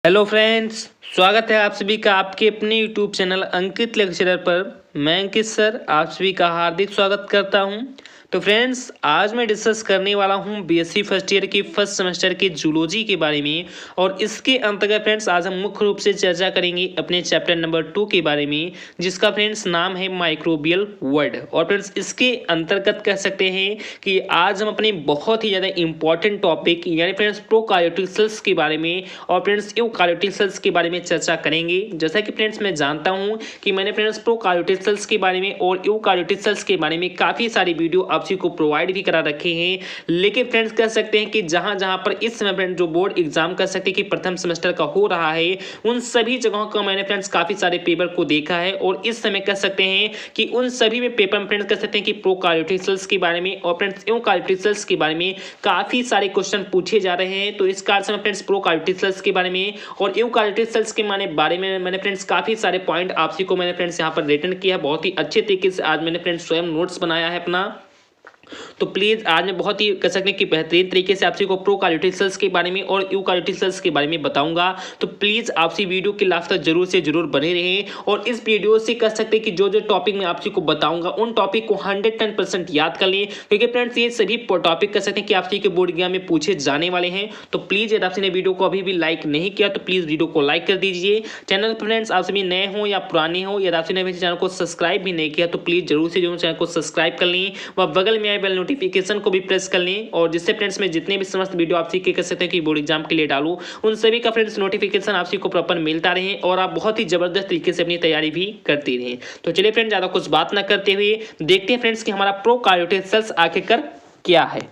Hello friends, स्वागत है आप सभी का आपके अपने यूट्यूब चैनल अंकित लेक्चरर पर। मैं अंकित सर आप सभी का हार्दिक स्वागत करता हूं। तो फ्रेंड्स, आज मैं डिस्कस करने वाला हूं बीएससी फर्स्ट ईयर की फर्स्ट सेमेस्टर के जूलॉजी के बारे में। और इसके अंतर्गत फ्रेंड्स आज हम मुख्य रूप से चर्चा करेंगे अपने चैप्टर नंबर 2 के बारे में, जिसका फ्रेंड्स नाम है माइक्रोबियल वर्ल्ड। और फ्रेंड्स इसके अंतर्गत कह सकते हैं कि आज हम अपने बहुत ही ज़्यादा इंपॉर्टेंट टॉपिक यानी फ्रेंड्स प्रोकार्योटिक सेल्स के बारे में और फ्रेंड्स यूकार्योटिक सेल्स के बारे में चर्चा करेंगे। जैसा कि फ्रेंड्स मैं जानता हूं कि मैंने फ्रेंड्स प्रोकार्योटिक सेल्स के बारे में और यूकार्योटिक सेल्स के बारे में काफ़ी सारी वीडियो आप सभी को प्रोवाइड भी करा रखे हैं, लेकिन फ्रेंड्स कह सकते हैं कि जहां जहां पर इस समय फ्रेंड्स जो बोर्ड एग्जाम कर सकते हैं कि प्रथम सेमेस्टर का हो रहा है, उन सभी जगहों का मैंने फ्रेंड्स काफ़ी सारे पेपर को देखा है। और इस समय कह सकते हैं कि उन सभी में पेपर में फ्रेंड्स कह सकते हैं कि प्रोकार्योटिक सेल्स के बारे में और फ्रेंड्स यूकार्योटिक सेल्स के बारे में काफ़ी सारे क्वेश्चन पूछे जा रहे हैं। तो इस कारण से मैं फ्रेंड्स प्रोकार्योटिक सेल्स के बारे में और यूकार्योटिक सेल्स के बारे में मैंने फ्रेंड्स काफ़ी सारे पॉइंट आप सभी को मैंने फ्रेंड्स यहाँ पर रिटर्न किया है। बहुत ही अच्छे तरीके से आज मैंने फ्रेंड्स स्वयं नोट्स बनाया है अपना। तो प्लीज़ आज मैं बहुत ही कह सकते हैं कि बेहतरीन तरीके से आप सभी को प्रोकार्योटिक सेल्स के बारे में और यूकार्योटिक सेल्स के बारे में बताऊंगा। तो प्लीज़ आप सभी वीडियो के लास्ट तक जरूर से जरूर बने रहें और इस वीडियो से कह सकते हैं कि जो जो टॉपिक मैं आप सभी को बताऊंगा उन टॉपिक को 110% याद कर लें, क्योंकि फ्रेंड्स ये सभी टॉपिक कह सकते हैं कि आप सभी के बोर्ड एग्जाम में पूछे जाने वाले हैं। तो प्लीज़ यदि आप सभी ने वीडियो को अभी भी लाइक नहीं किया तो प्लीज़ वीडियो को लाइक कर दीजिए। चैनल पर फ्रेंड्स आप सभी नए हो या पुराने हो, यदि आप सभी ने चैनल को सब्सक्राइब भी नहीं किया तो प्लीज़ जरूर से जरूर चैनल को सब्सक्राइब कर लें व बगल में आए बेल नोटिफिकेशन को भी प्रेस कर लें। और जिससे फ्रेंड्स मैं जितने भी समस्त वीडियो आप सीख के कर सकते हैं कि बोर्ड एग्जाम के लिए डालूं, उन सभी का फ्रेंड्स नोटिफिकेशन आप को प्रॉपर मिलता रहे और आप बहुत ही जबरदस्त तरीके से अपनी तैयारी भी करती रहें। तो चलिए फ्रेंड्स, ज़्यादा कुछ बात ना करते हुए देखते हैं फ्रेंड्स कि हमारा प्रोकार्योटिक सेल्स आखिरकार क्या है।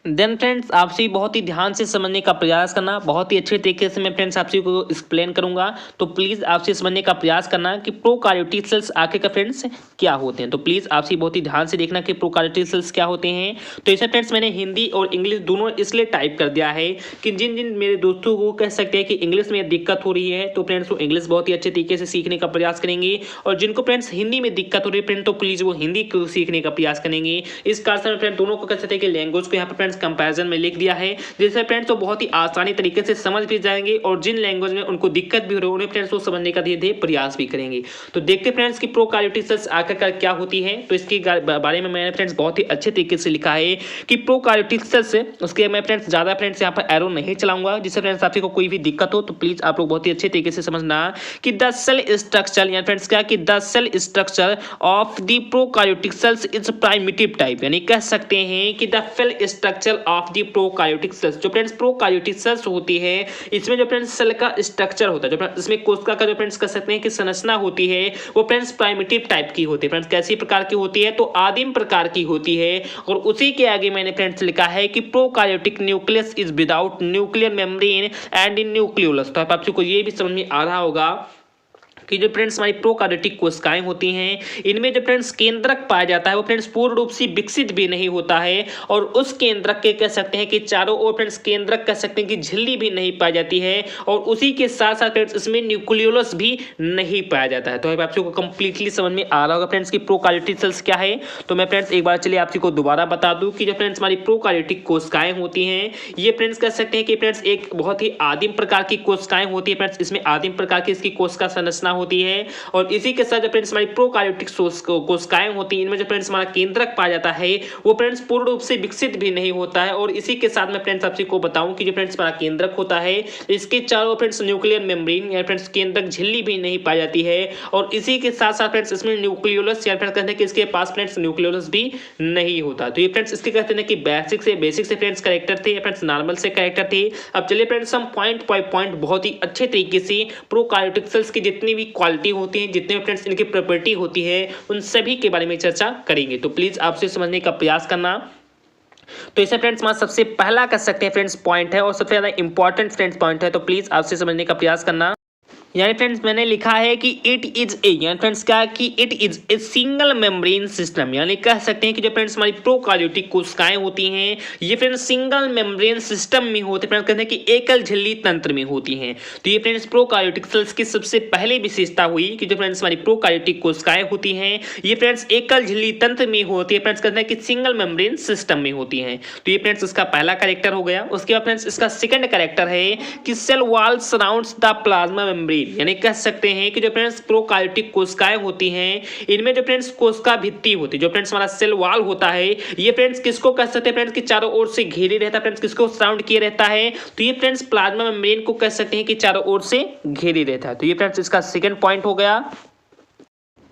देन फ्रेंड्स आपसे बहुत ही ध्यान से समझने का प्रयास करना, बहुत ही अच्छे तरीके से मैं फ्रेंड्स आपसे को एक्सप्लेन करूंगा। तो प्लीज़ आपसे समझने का प्रयास करना कि प्रोकार्योटिक सेल्स आखिर का फ्रेंड्स क्या होते हैं। तो प्लीज़ आपसे बहुत ही ध्यान से देखना कि प्रोकार्योटिक सेल्स क्या होते हैं। तो इसमें फ्रेंड्स मैंने हिंदी और इंग्लिश दोनों इसलिए टाइप कर दिया है कि जिन जिन मेरे दोस्तों को कह सकते हैं कि इंग्लिश में दिक्कत हो रही है तो फ्रेंड्स वो इंग्लिश बहुत ही अच्छे तरीके से सीखने का प्रयास करेंगे, और जिनको फ्रेंड्स हिंदी में दिक्कत हो रही है फ्रेंड तो प्लीज़ वो हिंदी को सीखने का प्रयास करेंगे। इस कारण से फ्रेंड दोनों को कह सकते हैं कि लैंग्वेज को यहाँ पर कंपैरिजन में लिख दिया है, जिससे फ्रेंड्स तो बहुत ही आसानी तरीके से समझ भी जाएंगे और जिन लैंग्वेज में उनको दिक्कत भी हो रही है उन्हें फ्रेंड्स वो समझने का धीरे धीरे प्रयास भी करेंगे। तो देखते फ्रेंड्स कि प्रोकार्योटिक सेल्स आखिरकार क्या होती है। तो इसके बारे में मैंने फ्रेंड्स बहुत ही अच्छे तरीके से लिखा है कि प्रोकार्योटिक सेल्स, उसके मैं फ्रेंड्स ज़्यादा फ्रेंड्स यहाँ पर एरो नहीं चलाऊंगा, जिससे फ्रेंड्स आपको कोई भी दिक्कत हो तो प्लीज़ आप लोग बहुत ही अच्छे तरीके से समझना कि द सेल स्ट्रक्चर यानी फ्रेंड्स क्या कि the cell structure of the prokaryotic cells is primitive type, यानी कह सकते हैं कि the cell structure of the prokaryotic cells, जो फ्रेंड्स प्रोकार्योटिक सेल्स होती है इसमें जो फ्रेंड्स सेल का स्ट्रक्चर होता है, जो फ्रेंड्स इसमें कोशिका का जो फ्रेंड्स कह सकते हैं कि संरचना होती है वो फ्रेंड्स प्राइमिटिव टाइप की होती है। फ्रेंड्स कैसी प्रकार की होती है तो आदिम प्रकार की होती है। और उसी के आगे मैंने फ्रेंड्स लिखा है कि prokaryotic nucleus is without nuclear membrane and in nucleolus. तो आप सबको ये भी समझ में आ रहा होगा कि जो फ्रेंड्स हमारी प्रोकार्योटिक कोशिकाएं होती हैं इनमें जो फ्रेंड्स केंद्रक पाया जाता है वो फ्रेंड्स पूर्ण रूप से विकसित भी नहीं होता है, और उस केंद्रक के कह सकते हैं कि चारों ओर फ्रेंड्स केंद्रक कह सकते हैं कि झिल्ली भी नहीं पाई जाती है, और उसी के साथ साथ फ्रेंड्स इसमें न्यूक्लियोलस भी नहीं पाया जाता है। तो आप सबको कंप्लीटली समझ में आ रहा होगा फ्रेंड्स कि प्रोकार्योटिक सेल्स क्या है। तो मैं फ्रेंड्स एक बार चलिए आप सबको दोबारा बता दूं कि जो फ्रेंड्स हमारी प्रोकार्योटिक कोशिकाएं होती हैं ये फ्रेंड्स कह सकते हैं कि फ्रेंड्स एक बहुत ही आदिम प्रकार की कोशिकाएं होती है। फ्रेंड्स इसमें आदिम प्रकार की इसकी कोशिका संरचना होती है, और इसी के साथ जो फ्रेंड्स हमारी प्रोकार्योटिक कोशिकाएं होती हैं इनमें जो फ्रेंड्स हमारा केंद्रक पाया जाता है वो फ्रेंड्स पूर्ण रूप से विकसित भी नहीं होता है। और इसी के साथ में फ्रेंड्स आपको बताऊं कि जो फ्रेंड्स हमारा केंद्रक होता है इसके चारों फ्रेंड्स न्यूक्लियर मेम्ब्रेन या फ्रेंड्स केंद्रक झिल्ली भी नहीं पाई जाती है, और इसी के साथ साथ फ्रेंड्स इसमें न्यूक्लियोलस या फ्रेंड्स कहते हैं कि इसके पास फ्रेंड्स न्यूक्लियोलस भी नहीं होता। तो ये फ्रेंड्स इसके कहते हैं कि बेसिक से फ्रेंड्स कैरेक्टर थे या फ्रेंड्स नॉर्मल से कैरेक्टर थे। अब चलिए फ्रेंड्स हम पॉइंट बाय पॉइंट बहुत ही अच्छे तरीके से प्रोकार्योटिक सेल्स की जितनी भी क्वालिटी होती है, जितने फ्रेंड्स इनकी प्रॉपर्टी होती है उन सभी के बारे में चर्चा करेंगे। तो प्लीज आपसे समझने का प्रयास करना। तो इसे फ्रेंड्स हमारा सबसे पहला कर सकते हैं फ्रेंड्स पॉइंट है और सबसे ज्यादा इंपॉर्टेंट फ्रेंड्स पॉइंट है, तो प्लीज आपसे समझने का प्रयास करना। यानी फ्रेंड्स मैंने लिखा है कि इट इज ए, यानी फ्रेंड्स क्या कि it is a single membrane system, यानी कह सकते हैं कि जो फ्रेंड्स हमारी प्रोकार्योटिक कोशिकाएं होती हैं ये फ्रेंड्स सिंगल मेम्ब्रेन सिस्टम में होते हैं, फ्रेंड्स कहते हैं कि एकल झिल्ली तंत्र में होती हैं। तो ये फ्रेंड्स प्रोकार्योटिक सेल्स की सबसे पहले विशेषता हुई कि जो फ्रेंड्स हमारी प्रोकार्योटिक कोशिकाएं होती हैं ये फ्रेंड्स एकल झिल्ली तंत्र में होती है, फ्रेंड्स कहते हैं कि सिंगल मेम्ब्रेन सिस्टम में होती हैं। तो ये फ्रेंड्स इसका पहला कैरेक्टर हो गया। उसके बाद फ्रेंड्स इसका सेकंड कैरेक्टर है कि cell wall surrounds the plasma membrane, यानी कह सकते हैं कि जो फ्रेंड्स प्रोकार्योटिक कोशिकाएं होती हैं इनमें जो फ्रेंड्स कोशिका भित्ति होती है, जो फ्रेंड्स हमारा सेल वॉल होता है ये फ्रेंड्स किसको कह सकते हैं फ्रेंड्स कि चारों ओर से घेरे रहता है, फ्रेंड्स किसको सराउंड किए रहता है, तो ये फ्रेंड्स प्लाज्मा मेम्ब्रेन को कह सकते हैं कि चारों ओर से घेरे रहता है। तो ये फ्रेंड्स इसका सेकंड पॉइंट हो गया।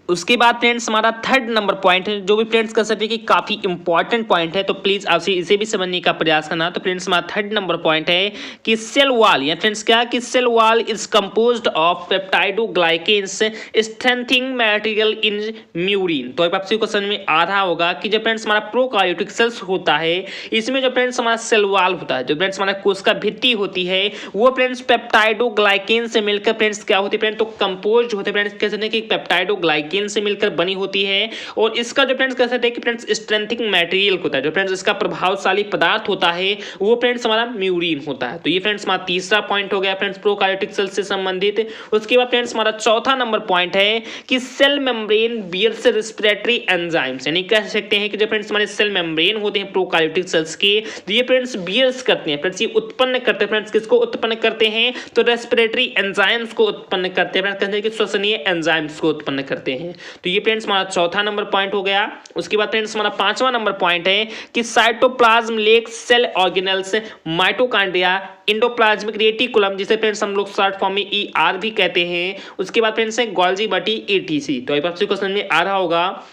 उसके बाद फ्रेंड्स हमारा थर्ड नंबर पॉइंट है जो भी फ्रेंड्स कर सकते हैं कि काफी इंपॉर्टेंट पॉइंट है, तो प्लीज आपसे इसे भी समझने का प्रयास करना। तो फ्रेंड्स हमारा थर्ड नंबर पॉइंट है कि सेल वॉल, या फ्रेंड्स क्या कि cell wall is composed of peptidoglycans strengthing material in murein. तो आपसे को समझ में आ रहा होगा कि जो फ्रेंड्स हमारा प्रोकार्योटिक सेल्स होता है इसमें जो फ्रेंड्स हमारा सेल वॉल होता है, जो फ्रेंड्स हमारा कोशिका भित्ति होती है वो फ्रेंड्स पेप्टाइडोग्लाइकेन से मिलकर फ्रेंड्स क्या होती है फ्रेंड्स तो कंपोज्ड होते हैं, फ्रेंड्स कह सकते हैं कि पेप्टाइडोग्लाइकेन से मिलकर बनी होती है। और इसका जो फ्रेंड्स कह सकते हैं कि फ्रेंड्स स्ट्रेंथिंग मटेरियल होता है, जो फ्रेंड्स इसका प्रभावशाली पदार्थ होता है वो फ्रेंड्स हमारा म्यूरिन होता है। तो ये फ्रेंड्स हमारा तीसरा पॉइंट हो गया फ्रेंड्स प्रोकार्योटिक सेल से संबंधित। उसके बाद फ्रेंड्स हमारा चौथा नंबर पॉइंट है कि cell membrane bears respiratory enzymes, यानी कह सकते हैं कि जो फ्रेंड्स हमारे सेल मेम्ब्रेन होते हैं प्रोकार्योटिक सेल्स के तो ये फ्रेंड्स बियर्स करते हैं, फ्रेंड्स ये उत्पन्न करते हैं, फ्रेंड्स किसको उत्पन्न करते हैं तो रेस्पिरेटरी एंजाइम्स को उत्पन्न करते हैं, फ्रेंड्स कहते हैं कि श्वसनीय एंजाइम्स को उत्पन्न करते हैं। तो ये फ्रेंड्स हमारा चौथा नंबर पॉइंट हो गया। उसके बाद फ्रेंड्स हमारा पांचवा नंबर पॉइंट है कि cytoplasm lacks cell organelles mitochondria endoplasmic reticulum, जिसे फ्रेंड्स हम लोग शॉर्ट फॉर्म में ईआर भी कहते हैं। उसके बाद फ्रेंड्स है गोल्जी बटी एटीसी। तो आपसे को समझ में आ रहा होगा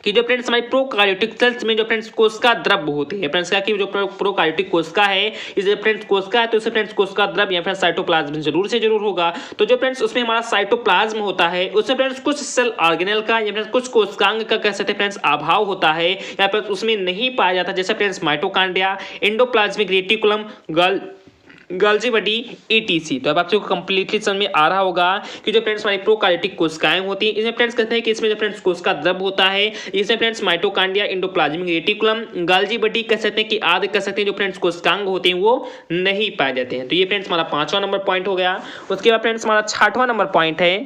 कि जो फ्रेंड्स हमारे प्रोकार्योटिक सेल्स में जो फ्रेंड्स कोशिका द्रव होती है, फ्रेंड्स क्या कि जो प्रोकार्योटिक कोशिका है इसे फ्रेंड्स कोशिका है तो इसे फ्रेंड्स कोशिका द्रव या फिर साइटोप्लाज्म जरूर से जरूर होगा। तो जो फ्रेंड्स उसमें हमारा साइटोप्लाज्म होता है उसमें फ्रेंड्स कुछ सेल ऑर्गेनेल का या फिर कुछ कोशिकांग का कह सकते हैं फ्रेंड्स अभाव होता है या फिर उसमें नहीं पाया जाता, जैसे friends mitochondria endoplasmic reticulum Golgi बटी एटीसी। तो अब आपको कंप्लीटली समझ में आ रहा होगा कि जो फ्रेंड्स हमारी प्रोकार्योटिक कोशिकाएं होती हैं इसमें फ्रेंड्स कहते हैं कि इसमें जो फ्रेंड्स कोशिका द्रव होता है इसमें friends mitochondria endoplasmic reticulum Golgi बटी कह सकते हैं कि आदि कह सकते हैं जो फ्रेंड्स कोशिकांग होते हैं वो नहीं पाए जाते हैं। तो ये फ्रेंड्स हमारा पांचवा नंबर पॉइंट हो गया। उसके बाद फ्रेंड्स हमारा छठवां नंबर पॉइंट है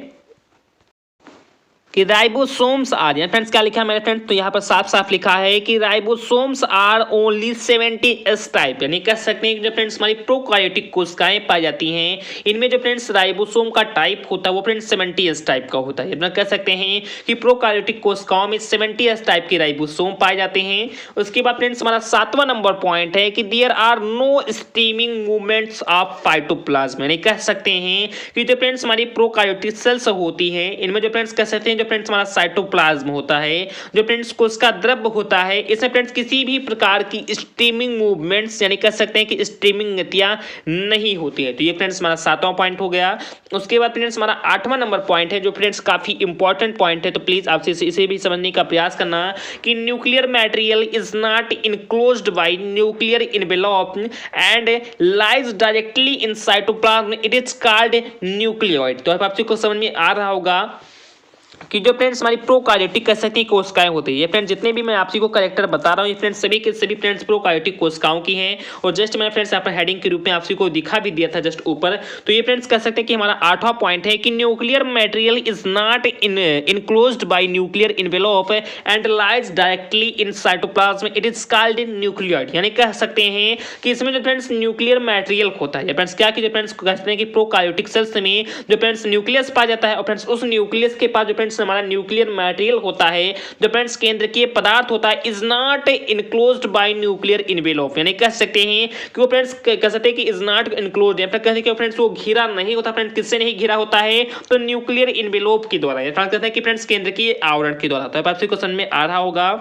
कि राइबोसोम्स आर, यानी फ्रेंड्स क्या लिखा है मेरे फ्रेंड्स तो यहाँ पर साफ साफ लिखा है कि ribosomes are only 70 S type, यानी कह सकते हैं कि जो फ्रेंड्स हमारी प्रोकार्योटिक कोशिकाएं पाई जाती हैं इनमें जो फ्रेंड्स राइबोसोम का टाइप होता है वो फ्रेंड्स 70 एस टाइप का होता है। कह सकते हैं कि प्रोकार्योटिक कोशिकाओं में 70 एस टाइप के राइबोसोम पाए जाते हैं। उसके बाद फ्रेंड्स हमारा सातवां नंबर पॉइंट है कि there are no streaming movements of phytoplasm, यानी कह सकते हैं कि जो फ्रेंड्स हमारी प्रोकार्योटिक सेल्स होती है इनमें जो फ्रेंड्स कह सकते हैं जो फ्रेंड्स हमारा साइटोप्लाज्म होता है जो फ्रेंड्स कोशिका द्रव होता है इसमें फ्रेंड्स किसी भी प्रकार की स्ट्रीमिंग मूवमेंट्स यानी कह सकते हैं कि स्ट्रीमिंग गतियां नहीं होती है। तो ये फ्रेंड्स हमारा सातवां पॉइंट हो गया। उसके बाद फ्रेंड्स हमारा आठवां नंबर पॉइंट है जो फ्रेंड्स काफी इंपॉर्टेंट पॉइंट है, तो प्लीज आपसे इसे भी समझने का प्रयास करना कि nuclear material is not enclosed bye nuclear envelope and lies directly in cytoplasm, it is called nucleoid. तो आपसे को समझ में आ रहा होगा कि जो फ्रेंड्स हमारी प्रोकार्योटिक कह सकते हैं कोशिकाएं होती है, ये फ्रेंड्स जितने भी मैं आपसी को कैरेक्टर बता रहा हूँ ये फ्रेंड्स सभी के सभी फ्रेंड्स प्रोकार्योटिक कोशिकाओं की हैं। और जस्ट मैंने फ्रेंड्स यहाँ पर हेडिंग के रूप में आपसी को दिखा भी दिया था जस्ट ऊपर। तो ये फ्रेंड्स कह सकते हैं कि हमारा आठवां पॉइंट है कि nuclear material is not enclosed bye nuclear envelope and lies directly in cytoplasm, it is called nucleoid, यानी कह सकते हैं कि इसमें जो फ्रेंड्स न्यूक्लियर मटेरियल होता है फ्रेंड्स क्या कि जो फ्रेंड्स कहते हैं कि प्रोकार्योटिक सेल्स में जो फ्रेंड्स न्यूक्लियस पाया जाता है और फ्रेंड्स उस न्यूक्लियस के पास जो फ्रेंड्स हमारा न्यूक्लियर मटेरियल होता है जो फ्रेंड्स केंद्रकीय पदार्थ होता है is not enclosed bye nuclear envelope, यानी कह सकते हैं कि वो फ्रेंड्स कह सकते हैं कि इज नॉट इनक्लोज्ड या फिर कहते हैं कि फ्रेंड्स वो घिरा नहीं होता, फ्रेंड्स किससे नहीं घिरा होता है तो न्यूक्लियर एनवेलप के द्वारा, या कहते हैं कि फ्रेंड्स केंद्रकीय आवरण के द्वारा। तो आपसे क्वेश्चन में आ रहा होगा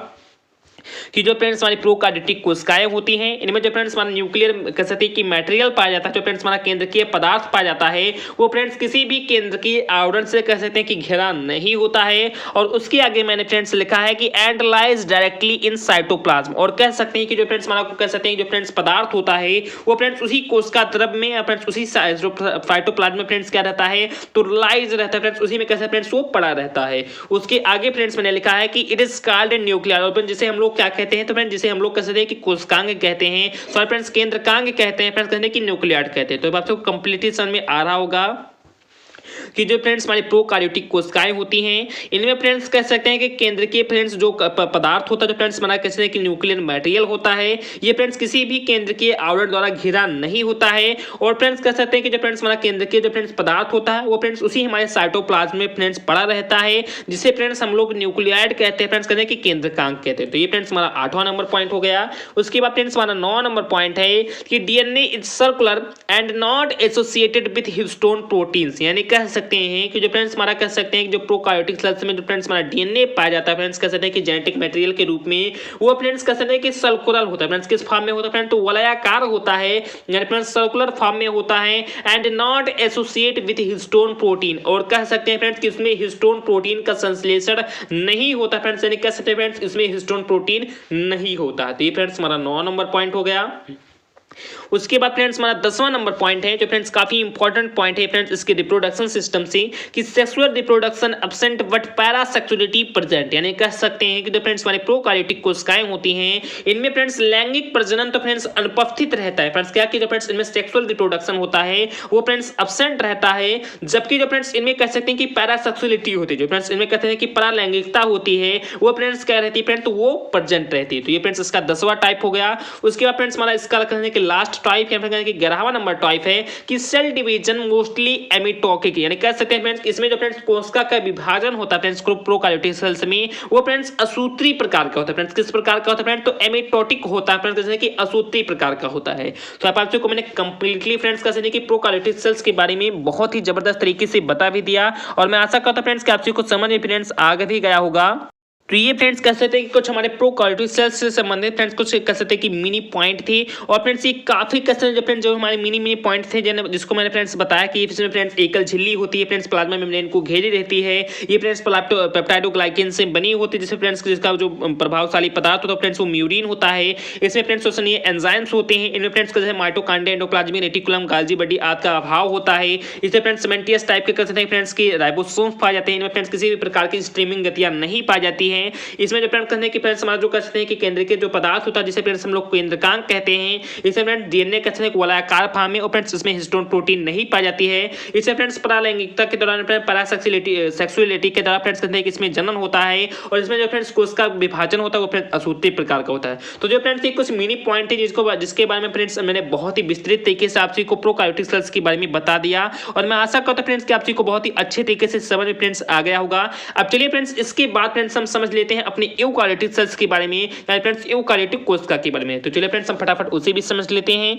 कि जो फ्रेंड्स हमारी प्रोकार्योटिक कोशिकाएं होती हैं, इनमें जो फ्रेंड्स हमारा न्यूक्लियर कह सकते हैं कि मटेरियल पाया जाता है, जो फ्रेंड्स हमारा केंद्रकीय पदार्थ पाया जाता है, वो फ्रेंड्स किसी भी केंद्रकीय आवरण से कह सकते हैं कि घिरा नहीं होता है। और उसके आगे मैंने फ्रेंड्स लिखा है कि and lies directly in cytoplasm, और कह सकते हैं कि जो फ्रेंड्स हमारा कह सकते हैं जो फ्रेंड्स पदार्थ होता है वो फ्रेंड्स उसी कोशिका द्रव में या फ्रेंड्स उसी साइटोप्लाज्म में फ्रेंड्स क्या रहता है, तो लाइज रहता है फ्रेंड्स, उसी में कैसे फ्रेंड्स वो पड़ा रहता है। उसके आगे फ्रेंड्स मैंने लिखा है कि it is called nuclear organ, जिसे हम लोग क्या कहते हैं, तो फ्रेंड्स जिसे हम लोग कह सकते हैं कि कोशिकांग कहते हैं, सॉरी फ्रेंड्स केंद्रकांग कहते हैं, फ्रेंड्स कहते हैं कि न्यूक्लियड कहते हैं। तो आपको कंप्लीटली समझ में आ रहा होगा कि जो फ्रेंड्स हमारी प्रोकार्योटिक कोशिकाएं होती हैं, इनमें फ्रेंड्स कह सकते हैं कि केंद्रकीय फ्रेंड्स जो पदार्थ होता है, जो फ्रेंड्स हमारा कह सकते हैं कि न्यूक्लियर मटेरियल होता है, ये फ्रेंड्स किसी भी केंद्रकीय आवरण द्वारा घिरा नहीं होता है। और फ्रेंड्स कह सकते हैं कि जो फ्रेंड्स हमारा केंद्रकीय जो फ्रेंड्स पदार्थ होता है वो फ्रेंड्स उसी हमारे साइटोप्लाज्म में फ्रेंड्स पड़ा रहता है, जिसे फ्रेंड्स हम लोग न्यूक्लियाइड कहते हैं, फ्रेंड्स कहते हैं कि केंद्रकांग कहते हैं। तो ये फ्रेंड्स हमारा 8वां नंबर पॉइंट हो गया। उसके बाद फ्रेंड्स हमारा 9वां नंबर पॉइंट है कि DNA is circular and not associated with histone proteins, यानी कह सकते हैं कि जो फ्रेंड्स हमारा कह सकते हैं कि जो प्रोकार्योटिक सेल्स में जो फ्रेंड्स हमारा डीएनए पाया जाता है, फ्रेंड्स कह सकते हैं कि जेनेटिक मटेरियल के रूप में, वो फ्रेंड्स कह सकते हैं कि सर्कुलर होता है। फ्रेंड्स किस फॉर्म में होता है फ्रेंड्स, तो वलयाकार होता है, यानी फ्रेंड्स सर्कुलर फॉर्म में होता है। And not associate with histone protein, और कह सकते हैं फ्रेंड्स कि इसमें हिस्टोन प्रोटीन का संश्लेषण नहीं होता फ्रेंड्स, यानी कह सकते हैं फ्रेंड्स इसमें हिस्टोन प्रोटीन नहीं होता। तो ये फ्रेंड्स हमारा 9 नंबर पॉइंट हो गया। उसके बाद फ्रेंड्स हमारा 10वां नंबर पॉइंट है, जो फ्रेंड्स काफी इंपॉर्टेंट पॉइंट है फ्रेंड्स इसके रिप्रोडक्शन सिस्टम से, कि sexual reproduction absent but parasexuality present, यानी कह सकते हैं कि जो फ्रेंड्स हमारे प्रोकार्योटिक कोशिकाएं होती हैं, इनमें फ्रेंड्स लैंगिक प्रजनन तो फ्रेंड्स अनुपस्थित रहता है। फ्रेंड्स क्या कि जो फ्रेंड्स इनमें सेक्सुअल रिप्रोडक्शन होता है वो फ्रेंड्स एब्सेंट रहता है, जबकि जो फ्रेंड्स इनमें कह सकते हैं कि पैरासेक्सुअलिटी होती है, जो फ्रेंड्स इनमें कहते हैं कि परालैंगिकता होती है, वो फ्रेंड्स क्या रहती है फ्रेंड्स, तो वो प्रेजेंट रहती है। तो ये फ्रेंड्स इसका 10वां टाइप हो गया। उसके बाद फ्रेंड्स हमारा इसका कहते हैं कि लास्ट टाइप या फिर 11वां नंबर टाइप है कि सेल डिवीजन मोस्टली एमिटोटिक, यानी कह सकते हैं फ्रेंड्स इसमें जो फ्रेंड्स कोशिका का विभाजन होता है फ्रेंड्स प्रोकार्योटिक सेल्स में, वो फ्रेंड्स असूत्री प्रकार का होता है। फ्रेंड्स किस प्रकार का होता है फ्रेंड्स, तो एमिटोटिक होता है फ्रेंड्स, जैसे कि असूत्री प्रकार का होता है। तो आपको मैंने कंप्लीटली फ्रेंड्स कह सकते हैं कि प्रोकार्योटिक सेल्स के बारे में बहुत ही जबरदस्त तरीके से बता भी दिया, और मैं आशा करता हूं फ्रेंड्स कि आपको समझ में फ्रेंड्स आगे भी गया होगा। तो ये फ्रेंड्स कह सकते हैं कि कुछ हमारे प्रोकार्योटिक सेल्स से संबंधित फ्रेंड्स कुछ कह सकते हैं कि मिनी पॉइंट थे, और फ्रेंड्स ये काफी कह सकते हैं फ्रेंड्स जो हमारे मिनी पॉइंट थे, जिसको मैंने फ्रेंड्स बताया कि इसमें फ्रेंड्स एकल झिल्ली होती है फ्रेंड्स, प्लाज्मा मेम्ब्रेन को घेरी रहती है, ये फ्रेंड्स पेप्टाइडोग्लाइकेन से बनी होती है, जिसमें फ्रेंड्स जिसका जो प्रभावशाली पदार्थ होता है फ्रेंड्स वो म्यूरिन होता है। इसमें फ्रेंड्स श्वसनीय एंजाइम्स होते हैं, इनमें फ्रेंड्स जैसे माइटोकॉन्ड्रिया, एंडोप्लाज्मिक रेटिकुलम, गाल्जी बॉडी आदि का अभाव होता है। इसमें फ्रेंड्स सीमेंटियस टाइप के कह सकते हैं फ्रेंड्स की राइबोसोम्स पाए जाते हैं, इनमें फ्रेंड्स किसी भी प्रकार की स्ट्रीमिंग गतियां नहीं पाई जाती हैं। इसमें जो कहते हैं कि फ्रेंड्स हमारा जो कहते हैं कि केंद्र के जो पदार्थ होता है जिसे फ्रेंड्स हम लोग केंद्रकांग कहते हैं, इसे फ्रेंड्स डीएनए कहते हैं वलयाकार फॉर्म में, और फ्रेंड्स इसमें हिस्टोन प्रोटीन नहीं पाई जाती है। इसे फ्रेंड्स परालैंगिकता के दौरान पैरासेक्सुअलिटी के दौरान फ्रेंड्स कहते हैं कि इसमें जनन होता है, और इसमें जो फ्रेंड्स कोशिका का विभाजन होता है वो फ्रेंड्स असूत्री प्रकार का होता है। तो जो फ्रेंड्स ये कुछ मिनी पॉइंट है जिसके बारे में फ्रेंड्स मैंने बहुत ही विस्तृत तरीके से आप सभी को प्रोकार्योटिक सेल्स के बारे में बता दिया, और मैं आशा करता हूं फ्रेंड्स कि आप सभी को बहुत ही अच्छे तरीके से समझ में फ्रेंड्स आ गया होगा। अब चलिए फ्रेंड्स इसके बाद फ्रेंड्स हम समझ लेते हैं अपने यूकार्योटिक सेल्स के बारे में, यानी फ्रेंड्स यूकार्योटिक कोशिका के बारे में। तो चलिए फ्रेंड्स हम फटाफट उसे भी समझ लेते हैं।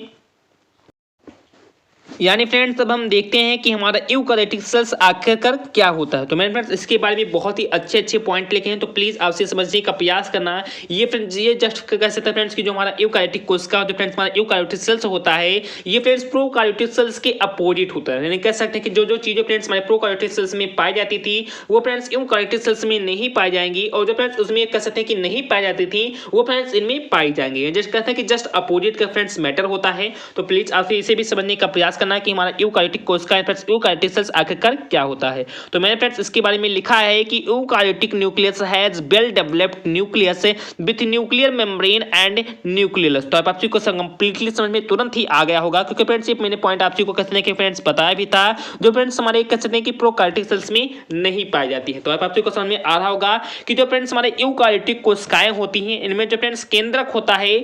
यानी फ्रेंड्स अब हम देखते हैं कि हमारा यूकार्योटिक सेल्स आखिरकार क्या होता है। तो मैंने फ्रेंड्स इसके बारे में बहुत ही अच्छे पॉइंट लिखे हैं, तो प्लीज आपसे समझने का प्रयास करना। ये फ्रेंड्स ये जस्ट कह सकते हैं फ्रेंड्स कि जो हमारा यूकार्योटिक कोशिका होता है फ्रेंड्स, हमारा यूकार्योटिक सेल्स होता है, ये फ्रेंड्स प्रोकार्योटिक सेल्स के अपोजिट होता है। यानी कह सकते हैं कि जो चीजें फ्रेंड्स हमारे प्रोकार्योटिक सेल्स में पाई जाती थी वो फ्रेंड्स यूकार्योटिक सेल्स में नहीं पाई जाएंगी, और जो फ्रेंड्स उसमें कह सकते हैं कि नहीं पाई जाती थी वो फ्रेंड्स इनमें पाई जाएंगी। जस्ट कहते हैं कि जस्ट अपोजिट का फ्रेंड्स मैटर होता है। तो प्लीज आपसे इसे भी समझने का प्रयास करना कि हमारा यूकार्योटिक कोशिका फ्रेंड्स यूकार्योटिक सेल्स आखिरकार क्या होता है। तो मैंने फ्रेंड्स इसके बारे में लिखा है कि eukaryotic nucleus has well developed nucleus with nuclear membrane and nucleus. तो आप को कंप्लीटली समझ में तुरंत ही आ गया होगा, क्योंकि फ्रेंड्स ये मैंने पॉइंट आप को कहते हैं कि फ्रेंड्स बताया भी था, जो फ्रेंड्स हमारे कह सकते हैं कि प्रोकार्योटिक सेल्स में नहीं पाई जाती है। तो आप को समझ में आ रहा होगा कि जो फ्रेंड्स हमारे यूकार्योटिक कोशिकाएं होती हैं इनमें जो फ्रेंड्स केंद्रक होता है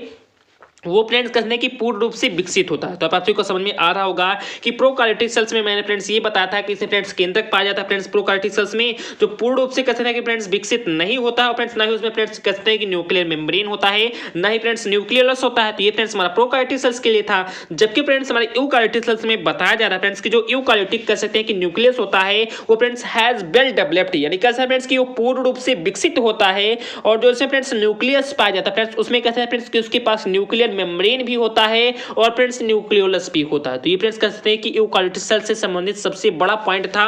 वो फ्रेंड्स कहते हैं कि पूर्ण रूप से विकसित होता है। तो अब आप सभी को समझ में आ रहा होगा कि प्रोकार्योटिक सेल्स में मैंने फ्रेंड्स ये बताया था कि इसमें फ्रेंड्स केंद्रक पाया जाता है फ्रेंड्स प्रोकार्योटिक सेल्स में, जो पूर्ण रूप से कहते हैं कि फ्रेंड्स विकसित नहीं होता है, और फ्रेंड्स ना ही उसमें फ्रेंड्स कहते हैं कि न्यूक्लियर मेम्ब्रेन होता है, ना ही फ्रेंड्स न्यूक्लियस होता है। तो ये फ्रेंड्स हमारा प्रोकार्योटिक सेल्स के लिए था। जबकि फ्रेंड्स हमारे यूकार्योटिक सेल्स में बताया जा रहा है फ्रेंड्स कि जो यूकार्योटिक कह सकते हैं कि न्यूक्लियस होता है वो फ्रेंड्स हैज वेल डेवलप्ड, यानी कैसा है फ्रेंड्स कि वो पूर्ण रूप से विकसित होता है। और जो इसमें फ्रेंड्स न्यूक्लियस पाया जाता है फ्रेंड्स उसमें कहते हैं फ्रेंड्स कि उसके पास न्यूक्लियर मेम्ब्रेन भी होता है और फ्रेंड्स न्यूक्लियोलस भी होता है। तो ये फ्रेंड्स कह सकते हैं कि यूकार्योटिक सेल से संबंधित सबसे बड़ा पॉइंट था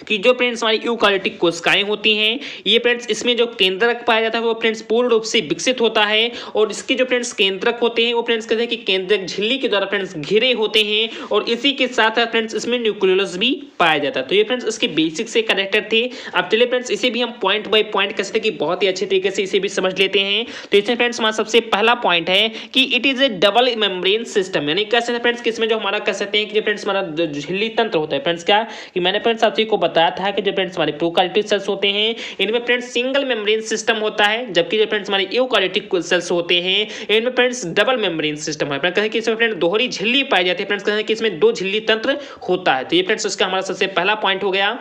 कि जो फ्रेंड्स हमारी यूकार्योटिक कोशिकाएं होती हैं, ये फ्रेंड्स इसमें जो केंद्रक पाया जाता है वो फ्रेंड्स पूर्ण रूप से विकसित होता है। और इसके जो फ्रेंड्स केंद्रक होते हैं वो फ्रेंड्स कहते हैं कि केंद्रक झिल्ली के द्वारा फ्रेंड्स घिरे होते हैं, और इसी के साथ फ्रेंड्स इसमें न्यूक्लियोलस भी पाया जाता है। तो ये फ्रेंड्स इसके बेसिक से कनेक्टेड थे। अब चलिए फ्रेंड्स इसे भी हम पॉइंट बाय पॉइंट कह सकते हैं कि बहुत ही अच्छे तरीके से इसे भी समझ लेते हैं। तो इसमें फ्रेंड्स हमारा सबसे पहला पॉइंट है कि it is A double membrane system, यानी कह सकते हैं फ्रेंड्स कि इसमें जो हमारा कह सकते हैं कि फ्रेंड्स हमारा झिल्ली तंत्र होता है फ्रेंड्स, क्या कि मैंने फ्रेंड्स आप सभी को बताया था कि जो फ्रेंड्स हमारे प्रोकार्योटिक सेल्स होते हैं इनमें फ्रेंड्स सिंगल मेम्ब्रेन सिस्टम होता है, जबकि जो फ्रेंड्स हमारे यूकार्योटिक सेल्स होते हैं इनमें फ्रेंड्स डबल मेम्ब्रेन सिस्टम है। फ्रेंड्स कहते हैं कि इसमें फ्रेंड्स दोहरी झिल्ली पाई जाती है, फ्रेंड्स कहते हैं कि इसमें दो झिल्ली तंत्र होता है। तो ये फ्रेंड्स इसका हमारा सबसे पहला पॉइंट हो गया।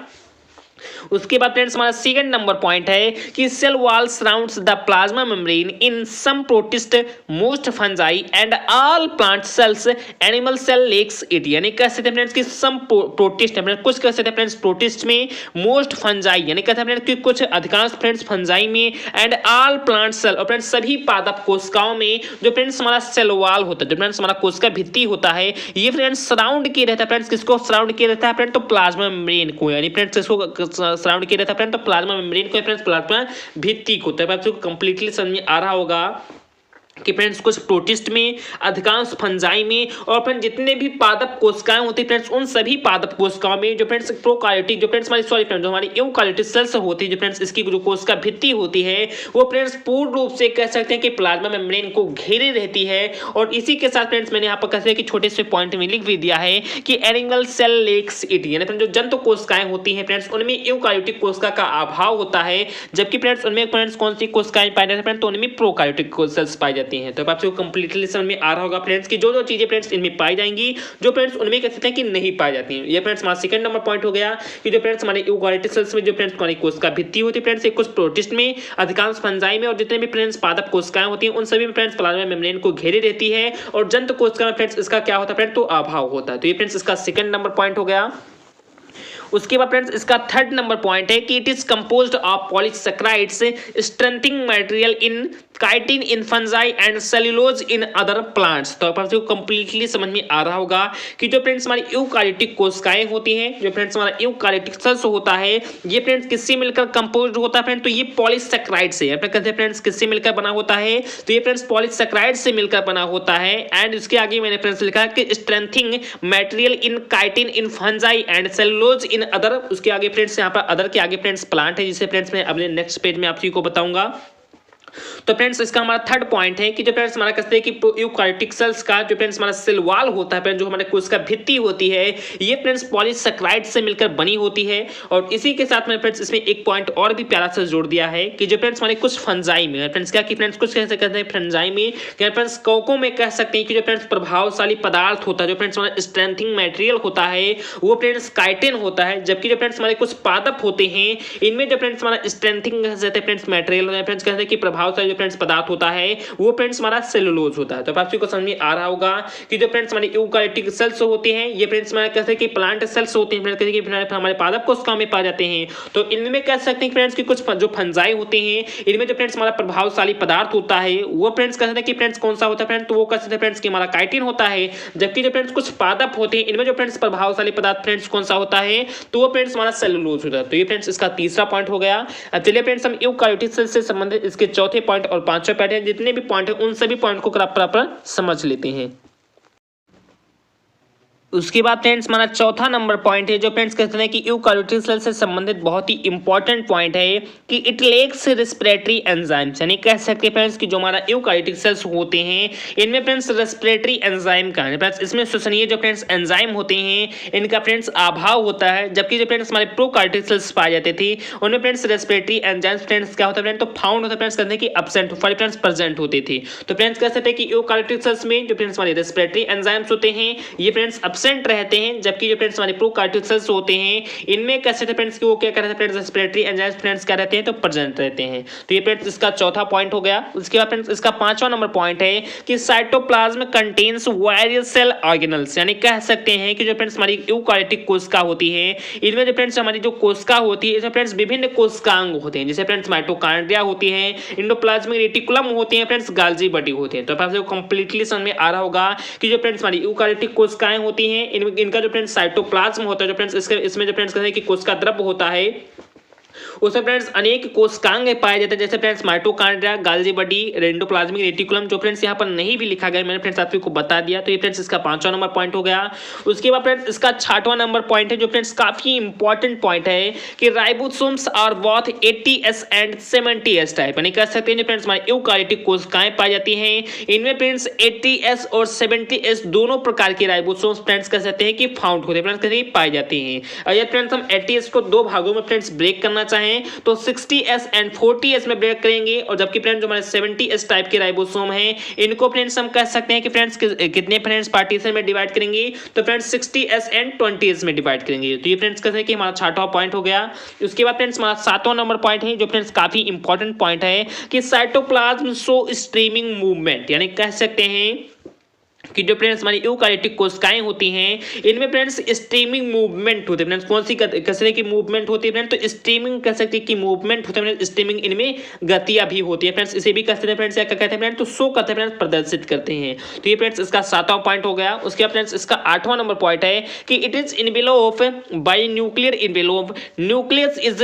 उसके बाद फ्रेंड्स हमारा सेकंड नंबर पॉइंट है कि cell wall surrounds the plasma membrane in some protist most fungi and all plant cells animal cell lacks it, यानी कह सकते हैं फ्रेंड्स कि सम प्रोटिस्ट है फ्रेंड्स, कुछ कह सकते हैं फ्रेंड्स प्रोटिस्ट में, मोस्ट फंजाई यानी कहते हैं फ्रेंड्स कि कुछ अधिकांश फ्रेंड्स फंजाई में, एंड ऑल प्लांट सेल और फ्रेंड्स सभी पादप कोशिकाओं में जो फ्रेंड्स हमारा सेल वॉल होता है, जो फ्रेंड्स हमारा कोशिका भित्ति होता है, ये फ्रेंड्स सराउंड किए रहता है फ्रेंड्स, किसको सराउंड किए रहता है फ्रेंड्स, तो प्लाज्मा मेम्ब्रेन को, यानी फ्रेंड्स इसको सराउंड किया रहता है फ्रेंड, तो प्लाज्मा मेम्ब्रेन को फ्रेंड्स प्लाज्मा भित्ति को। तो आपको कंप्लीटली समझ में आ रहा होगा कि फ्रेंड्स कुछ प्रोटिस्ट में, अधिकांश फंजाई में, और फ्रेंड्स जितने भी पादप कोशिकाएं होती हैं फ्रेंड्स उन सभी पादप कोशिकाओं में जो फ्रेंड्स प्रोकार्योटिक जो फ्रेंड्स हमारी सॉरी फ्रेंड्स जो हमारी यूकार्योटिक सेल्स होती है, जो फ्रेंड्स इसकी जो कोशिका भित्ति होती है वो फ्रेंड्स पूर्ण रूप से कह सकते हैं कि प्लाज्मा मेम्ब्रेन को घेरे रहती है। और इसी के साथ फ्रेंड्स मैंने यहाँ पर कहते हैं कि छोटे से पॉइंट में लिख भी दिया है कि एनिमल सेल लेक्स इट, यानी फ्रेंड्स जो जंतु कोशिकाएं होती हैं फ्रेंड्स उनमें यूकार्योटिक कोशिका का अभाव होता है, जबकि फ्रेंड्स उनमें फ्रेंड्स कौन सी कोशिकाएं पाई जाती है फ्रेंड्स, तो उनमें प्रोकार्योटिक सेल्स पाई जाती हैं। तो आपको कंप्लीटली समझ में आ रहा होगा फ्रेंड्स कि जो जो चीजें फ्रेंड्स इनमें पाई जाएंगी जो फ्रेंड्स उनमें कह सकते हैं कि नहीं पाई जाती हैं। ये फ्रेंड्स हमारा सेकंड नंबर पॉइंट हो गया कि जो फ्रेंड्स हमारे यूकार्योटिक सेल्स में जो फ्रेंड्स हमारी कोशिका भित्ति होती है फ्रेंड्स, एक कुछ प्रोटिस्ट में, अधिकांश फंजाई में, और जितने भी फ्रेंड्स पादप कोशिकाएं होती हैं उन सभी में फ्रेंड्स प्लाज्मा मेम्ब्रेन को घेरे रहती है, और जंतु कोशिका में फ्रेंड्स इसका क्या होता है फ्रेंड्स, तो अभाव होता है। तो ये फ्रेंड्स इसका सेकंड नंबर पॉइंट हो गया। उसके बाद फ्रेंड्स इसका थर्ड नंबर पॉइंट है कि it is composed of polysaccharides strengthening material in chitin in fungi and cellulose in other plants. तो आपको कंप्लीटली समझ में आ रहा होगा कि जो फ्रेंड्स हमारी यूकार्योटिक कोशिकाएं होती हैं, जो फ्रेंड्स हमारा यूकार्योटिक सेल्स होता है, ये फ्रेंड्स किससे मिलकर कंपोज्ड होता है फ्रेंड्स, तो ये पॉलीसैकेराइड से, अपने कहते हैं फ्रेंड्स किससे मिलकर बना होता है, तो ये फ्रेंड्स पॉलीसैकेराइड से मिलकर बना होता है। एंड इसके आगे मैंने फ्रेंड्स लिखा है कि strengthening material in chitin in fungi and cellulose in other, उसके आगे फ्रेंड्स यहाँ पर अदर के आगे फ्रेंड्स प्लांट है, जिसे फ्रेंड्स मैं अपने नेक्स्ट पेज में आप सभी को बताऊंगा। तो फ्रेंड्स इसका हमारा थर्ड पॉइंट है कि जो फ्रेंड्स हमारा कहते हैं कि यूकार्योटिक सेल्स का जो फ्रेंड्स हमारा सेल वॉल होता है फ्रेंड्स, जो हमारे कोशिका भित्ति होती है, ये फ्रेंड्स पॉलीसैकेराइड से मिलकर बनी होती है। और इसी के साथ में फ्रेंड्स इसमें एक पॉइंट और भी प्यारा सा जोड़ दिया है कि जो फ्रेंड्स हमारे कुछ फंजाई में फ्रेंड्स क्या कि फ्रेंड्स कुछ कैसे कहते हैं फंजाई में, क्या फ्रेंड्स कोको में कह सकते हैं कि जो फ्रेंड्स प्रभावशाली पदार्थ होता है, जो फ्रेंड्स हमारा स्ट्रेंथनिंग मटेरियल होता है वो फ्रेंड्स काइटिन होता है, जबकि जो फ्रेंड्स हमारे कुछ पादप होते हैं इनमें जो फ्रेंड्स हमारा स्ट्रेंथनिंग फ्रेंड्स मटेरियल होता है, फ्रेंड्स कहते हैं कि प्रभावशाली जो फ्रेंड्स पदार्थ होता है वो फ्रेंड्स हमारा सेलुलोज होता है। तो आप सभी को समझ में आ रहा होगा कि जो फ्रेंड्स हमारे यूकार्योटिक सेल्स होते हैं ये फ्रेंड्स हमारे कहते हैं कि प्लांट सेल्स होते हैं, फ्रेंड्स कहते हैं कि हमारे पादप कोशिकाओं में पाए जाते हैं। तो इनमें कह सकते हैं फ्रेंड्स कि कुछ जो फंजाई होते हैं इनमें जो फ्रेंड्स हमारा प्रभावशाली पदार्थ होता है वो फ्रेंड्स कहते हैं कि फ्रेंड्स कौन सा होता है फ्रेंड्स, तो वो कहते हैं फ्रेंड्स कि हमारा काइटिन होता है। जबकि जो फ्रेंड्स कुछ पादप होते हैं इनमें जो फ्रेंड्स प्रभावशाली पदार्थ फ्रेंड्स कौन सा होता है, तो वो फ्रेंड्स हमारा सेलुलोज होता है। तो ये फ्रेंड्स इसका तीसरा पॉइंट हो गया। अब चलिए फ्रेंड्स हम यूकार्योटिक सेल से संबंधित इसके चौथे पॉइंट और पांचवें पॉइंट है, जितने भी पॉइंट है उन सभी पॉइंट को प्रॉपर समझ लेते हैं। उसके बाद फ्रेंड्स हमारा चौथा नंबर पॉइंट है जो फ्रेंड्स कहते हैं कि यूकार्योटिक सेल से संबंधित बहुत ही इंपॉर्टेंट पॉइंट है कि इट लेक्स रेस्पिरेटरी एंजाइम्स, यानी कह सकते हैं फ्रेंड्स कि जो हमारा यूकार्योटिक सेल्स होते हैं इनमें फ्रेंड्स रेस्पिरेटरी एंजाइम का है फ्रेंड्स, इसमें श्वसनीय जो फ्रेंड्स एंजाइम होते हैं इनका फ्रेंड्स अभाव होता है, जबकि जो फ्रेंड्स हमारे प्रोकार्योटिक सेल्स पाए जाते थे उनमें फ्रेंड्स रेस्पिरेटरी एंजाइम्स फ्रेंड्स क्या होता है फ्रेंड्स, तो फाउंड होता है फ्रेंड्स, कहते हैं कि एब्सेंट फ्रेंड्स प्रेजेंट होते थे। तो फ्रेंड्स कह सकते हैं कि यूकार्योटिक सेल्स में जो फ्रेंड्स हमारे रेस्पिरेटरी एंजाइम्स होते हैं ये फ्रेंड्स एब्सेंट रहते हैं, जबकि जो फ्रेंड्स हमारे प्रोकार्योटिक सेल्स होते हैं इनमें कैसे थे फ्रेंड्स कि वो क्या करते हैं फ्रेंड्स, रेस्पिरेटरी एंजाइम्स फ्रेंड्स क्या रहते हैं, तो प्रेजेंट रहते हैं। तो ये फ्रेंड्स इसका चौथा पॉइंट हो गया। उसके बाद फ्रेंड्स इसका पांचवा नंबर पॉइंट है कि cytoplasm contains various cell organelles, यानी कह सकते हैं कि जो फ्रेंड्स हमारी यूकार्योटिक कोशिका होती है इनमें जो फ्रेंड्स हमारी जो कोशिका होती है इसमें फ्रेंड्स विभिन्न कोशिकांग होते हैं, जैसे फ्रेंड्स माइटोकॉन्ड्रिया होती है, एंडोप्लाज्मिक रेटिकुलम होते हैं, फ्रेंड्स गोल्गी बॉडी होते हैं। तो आपको कंप्लीटली समझ में आ रहा होगा कि जो फ्रेंड्स हमारी यूकार्योटिक कोशिकाएं होती हैं इनका जो फ्रेंड्स साइटोप्लाज्म होता है, जो फ्रेंड्स इसमें जो फ्रेंड्स कहते हैं कि कोशिका द्रव्य होता है उसमें फ्रेंड्स अनेक कोशिकांग पाए जाते हैं, जैसे friends mitochondria, Golgi body, endoplasmic reticulum, जो फ्रेंड्स यहाँ पर नहीं भी लिखा गया मैंने फ्रेंड्स आपको बता दिया। तो ये फ्रेंड्स इसका पांचवा नंबर पॉइंट हो गया। उसके बाद फ्रेंड्स इसका छठवां नंबर पॉइंट है जो फ्रेंड्स काफी इंपॉर्टेंट पॉइंट है कि ribosomes are both 80s and 70s type, यानी कह सकते हैं फ्रेंड्स हमारी यूकार्योटिक कोशिकाएं पाई जाती हैं इनमें फ्रेंड्स 80s और 70s दोनों प्रकार के राइबोसोम्स फ्रेंड्स कह सकते हैं कि फाउंड होते हैं, फ्रेंड्स कहते हैं पाए जाते हैं। अगर फ्रेंड्स हम 80s को दो भागों में फ्रेंड्स ब्रेक करना चाहें तो 60s एंड 40s में ब्रेक करेंगे, और जबकि फ्रेंड्स जो हमारे 70s टाइप के राइबोसोम हैं इनको फ्रेंड्स हम कह सकते हैं कि फ्रेंड्स कितने फ्रेंड्स पार्टीशन में डिवाइड करेंगे, तो फ्रेंड्स 60s एंड 20s में डिवाइड करेंगे। तो ये फ्रेंड्स कहते हैं कि हमारा छठवां पॉइंट हो गया। उसके बाद फ्रेंड्स हमारा सातवां नंबर पॉइंट है जो फ्रेंड्स काफी इंपॉर्टेंट पॉइंट है कि साइटोप्लाज्म शो स्ट्रीमिंग मूवमेंट, यानी कह सकते हैं कि जो फ्रेंड्स हमारी यूकार्योटिक कोशिकाएं होती हैं इनमें फ्रेंड्स स्ट्रीमिंग मूवमेंट होते हैं। फ्रेंड्स कौन सी कसरे की मूवमेंट होती है फ्रेंड्स, तो स्ट्रीमिंग कह सकते हैं कि मूवमेंट होते हैं, स्ट्रीमिंग इनमें गतियां भी होती है फ्रेंड्स, इसे भी कहते हैं फ्रेंड्स, क्या कहते हैं फ्रेंड्स, तो शो करते हैं फ्रेंड्स, प्रदर्शित करते हैं। तो ये फ्रेंड्स इसका सातवां पॉइंट हो गया। उसके बाद फ्रेंड्स इसका आठवां नंबर पॉइंट है कि it is envelope by nuclear envelope, nucleus is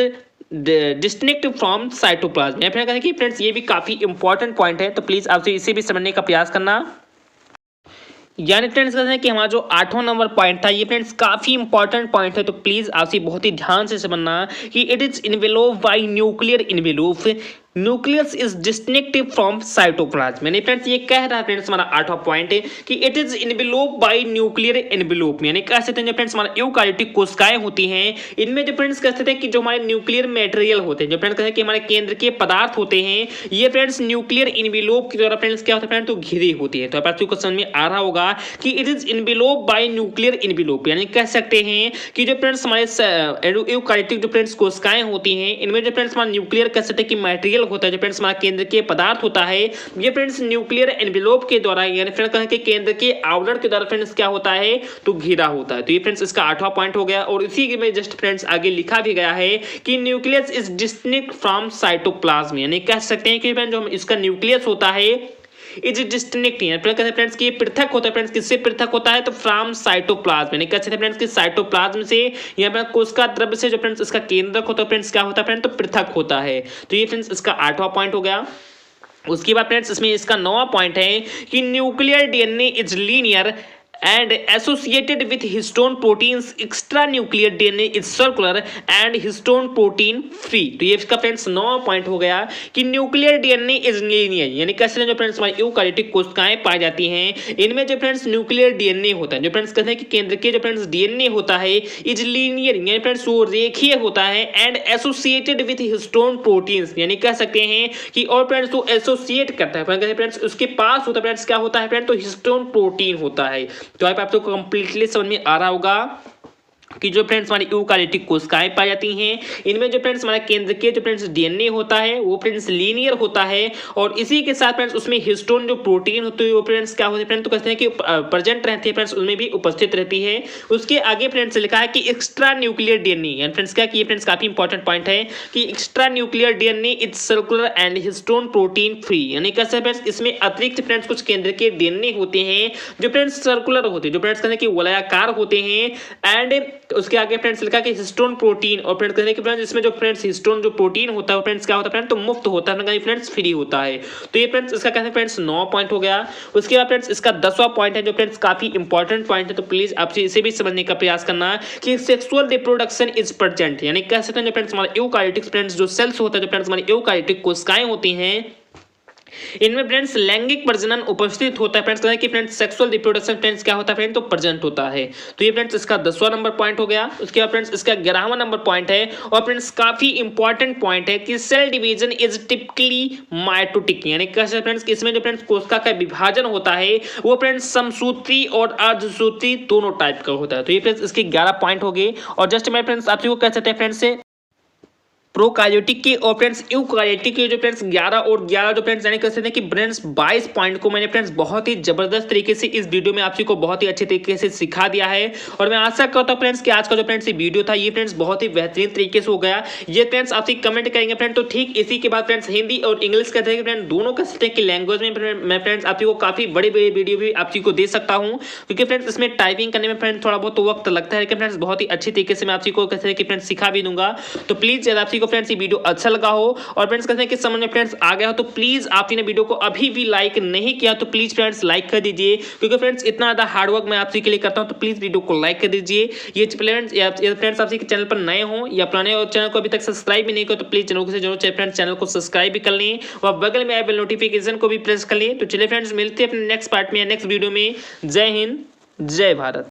distinct from cytoplasm. या फिर कि फ्रेंड्स ये भी काफी इंपॉर्टेंट पॉइंट है, तो प्लीज आपसे इसे भी समझने का प्रयास करना। यानी फ्रेंड्स कहते हैं कि हमारा जो आठवां नंबर पॉइंट था ये फ्रेंड्स काफी इंपॉर्टेंट पॉइंट है, तो प्लीज आपसे बहुत ही ध्यान से समझना कि it is envelope by nuclear envelope, nucleus is distinct from cytoplasm. यानी फ्रेंड्स ये कह रहा है फ्रेंड्स हमारा आठवां पॉइंट है कि it is envelope by nuclear envelope, यानी कह सकते हैं जो फ्रेंड्स हमारा यूकार्योटिक कोशिकाएं होती हैं इनमें जो फ्रेंड्स कह सकते हैं कि जो हमारे न्यूक्लियर मटेरियल होते हैं, जो फ्रेंड्स कहते हैं कि हमारे केंद्र के पदार्थ होते हैं ये फ्रेंड्स न्यूक्लियर इनवेलोप की द्वारा फ्रेंड्स क्या होता है फ्रेंड्स, तो घिरी होती है। तो आपको समझ में आ रहा होगा कि it is envelope by nuclear इनवेलोप, यानी कह सकते हैं कि जो फ्रेंड्स हमारे यूकार्योटिक जो फ्रेंड्स कोशिकाएं होती हैं इनमें जो फ्रेंड्स हमारा न्यूक्लियर कह सकते हैं कि मटेरियल होता है, जो फ्रेंड्स हमारा केंद्र के पदार्थ होता है ये फ्रेंड्स न्यूक्लियर एनवेलोप के द्वारा, यानी फ्रेंड्स कहें कि केंद्र के आवरण के द्वारा फ्रेंड्स क्या होता है, तो घिरा होता है। तो ये फ्रेंड्स इसका आठवां पॉइंट हो गया। और इसी में जस्ट फ्रेंड्स आगे लिखा भी गया है कि nucleus is distinct from cytoplasm, यानी कह सकते हैं कि जो इसका न्यूक्लियस होता है इज डिस्टिंक्ट, कहते हैं फ्रेंड्स कि ये पृथक होता है, फ्रेंड्स किससे पृथक होता है, तो फ्रॉम साइटोप्लाज्म, यानी कहते हैं फ्रेंड्स कि साइटोप्लाज्म से यहाँ पर कोशिका द्रव्य से जो फ्रेंड्स इसका केंद्रक होता है फ्रेंड्स क्या होता है फ्रेंड्स, तो पृथक होता है। तो ये फ्रेंड्स इसका आठवां पॉइंट हो गया। उसके बाद फ्रेंड्स इसमें इसका नौवां पॉइंट है कि nuclear DNA is linear and associated with histone proteins, extra nuclear DNA is circular and histone protein free। तो ये इसका फ्रेंड्स 9वां पॉइंट हो गया कि न्यूक्लियर डीएनए इज लीनियर, यानी कैसे जो फ्रेंड्स हमारी यूकार्योटिक कोशिकाएं पाई जाती हैं इनमें जो फ्रेंड्स न्यूक्लियर डीएनए होता है, जो फ्रेंड्स कहते हैं कि केंद्र के जो फ्रेंड्स डीएनए होता है इज लीनियर, यानी फ्रेंड्स वो रेखीय होता है, and associated with histone proteins, यानी कह सकते हैं कि और फ्रेंड्स वो एसोसिएट करता है फ्रेंड्स उसके पास होता है फ्रेंड्स क्या होता है फ्रेंड्स, तो हिस्टोन प्रोटीन होता है। तो आपको कंप्लीटली समझ में आ रहा होगा कि जो फ्रेंड्स हमारी यूकार्योटिक कोशिकाएं पाई जाती हैं इनमें जो फ्रेंड्स हमारे केंद्र के जो फ्रेंड्स डीएनए होता है वो फ्रेंड्स लीनियर होता है, और इसी के साथ फ्रेंड्स उसमें हिस्टोन जो प्रोटीन होती है वो फ्रेंड्स क्या होती है फ्रेंड्स, तो कहते हैं कि प्रेजेंट रहती है फ्रेंड्स, उनमें भी उपस्थित रहती है। उसके आगे फ्रेंड्स लिखा है कि एक्स्ट्रा न्यूक्लियर डीएनए, यानी फ्रेंड्स क्या कि ये फ्रेंड्स काफी इंपॉर्टेंट पॉइंट है कि extra nuclear DNA is circular and histone protein free, यानी कैसे फ्रेंड्स इसमें अतिरिक्त फ्रेंड्स कुछ केंद्र के डीएनए होते हैं जो फ्रेंड्स सर्कुलर होते हैं, जो फ्रेंड्स कहते हैं कि वलयाकार होते हैं, एंड उसके आगे फ्रेंड्स लिखा कि हिस्टोन प्रोटीन, और फ्रेंड्स कहते हैं कि फ्रेंड्स इसमें जो फ्रेंड्स हिस्टोन जो प्रोटीन होता है वो फ्रेंड्स क्या होता है फ्रेंड्स, तो मुफ्त होता है फ्रेंड्स, फ्री होता है। तो ये फ्रेंड्स इसका कहते हैं फ्रेंड्स 9 पॉइंट हो गया। उसके बाद फ्रेंड्स इसका 10वां पॉइंट है जो फ्रेंड्स काफी इंपॉर्टेंट पॉइंट है, तो प्लीज आपसे इसे भी समझने का प्रयास करना कि सेक्सुअल रिप्रोडक्शन इज प्रेजेंट, यानी कह सकते हैं जो फ्रेंड्स हमारे यूकारियोटिक फ्रेंड्स जो सेल्स होता है, जो फ्रेंड्स हमारी यूकारियोटिक कोशिकाएं होती हैं, इनमें फ्रेंड्स लैंगिक प्रजनन उपस्थित होता है। फ्रेंड्स कहते हैं कि फ्रेंड्स सेक्सुअल रिप्रोडक्शन फ्रेंड्स क्या होता है फ्रेंड्स, तो प्रेजेंट होता है। तो ये फ्रेंड्स इसका 10वां नंबर पॉइंट हो गया। उसके बाद फ्रेंड्स इसका 11वां नंबर पॉइंट है, और फ्रेंड्स काफी इंपॉर्टेंट पॉइंट है कि cell division is typically mitotic, यानी कैसे फ्रेंड्स कि इसमें जो फ्रेंड्स कोशिका का विभाजन होता है वो फ्रेंड्स समसूत्री और अर्धसूत्री दोनों टाइप का होता है। तो ये फ्रेंड्स इसके 11 पॉइंट हो गए। और जस्ट मैं फ्रेंड्स आपसे को कह सकते हैं फ्रेंड्स से प्रोकार्योटिक के और फ्रेंड्स यूकारियोटिक के जो फ्रेंड्स 11 और 11 जो फ्रेंड्स यानी कह सकते हैं कि फ्रेंड्स 22 पॉइंट को मैंने फ्रेंड्स बहुत ही जबरदस्त तरीके से इस वीडियो में आप को बहुत ही अच्छे तरीके से सिखा दिया है। और मैं आशा करता हूं फ्रेंड्स कि आज का जो फ्रेंड्स ये वीडियो था ये फ्रेंड्स बहुत ही बेहतरीन तरीके से हो गया। ये फ्रेंड्स आपसे कमेंट करेंगे फ्रेंड, तो ठीक इसी के बाद फ्रेंड्स हिंदी और इंग्लिश कहते हैं फ्रेंड दोनों कह सकते हैं कि लैंग्वेज में मैं फ्रेंड्स आप को काफी बड़ी बड़ी वीडियो भी आप को दे सकता हूँ, क्योंकि फ्रेंड्स इसमें टाइपिंग करने में फ्रेंड्स थोड़ा बहुत वक्त लगता है, लेकिन फ्रेंड्स बहुत ही अच्छी तरीके से मैं आप को कहते हैं कि फ्रेंड्स सिखा भी दूंगा। तो प्लीज यदि आप को फ्रेंड्स ये वीडियो अच्छा लगा हो और फ्रेंड्स कहते हैं कि समझ में फ्रेंड्स आ गया हो, तो प्लीज आपने वीडियो को अभी भी लाइक नहीं किया तो प्लीज फ्रेंड्स लाइक कर दीजिए, क्योंकि फ्रेंड्स इतना ज्यादा हार्ड वर्क मैं आपके लिए करता हूं, तो प्लीज वीडियो को लाइक कर दीजिए। ये फ्रेंड्स आपसे चैनल पर नए हो या पुराने और चैनल को अभी तक सब्सक्राइब भी नहीं किया तो प्लीज चैनल को जरूर फ्रेंड्स चैनल को सब्सक्राइब भी कर लें और बगल में आए बेल नोटिफिकेशन को भी प्रेस कर लें। तो चलिए फ्रेंड्स मिलते हैं अपने नेक्स्ट पार्ट में या नेक्स्ट वीडियो में। जय हिंद, जय भारत।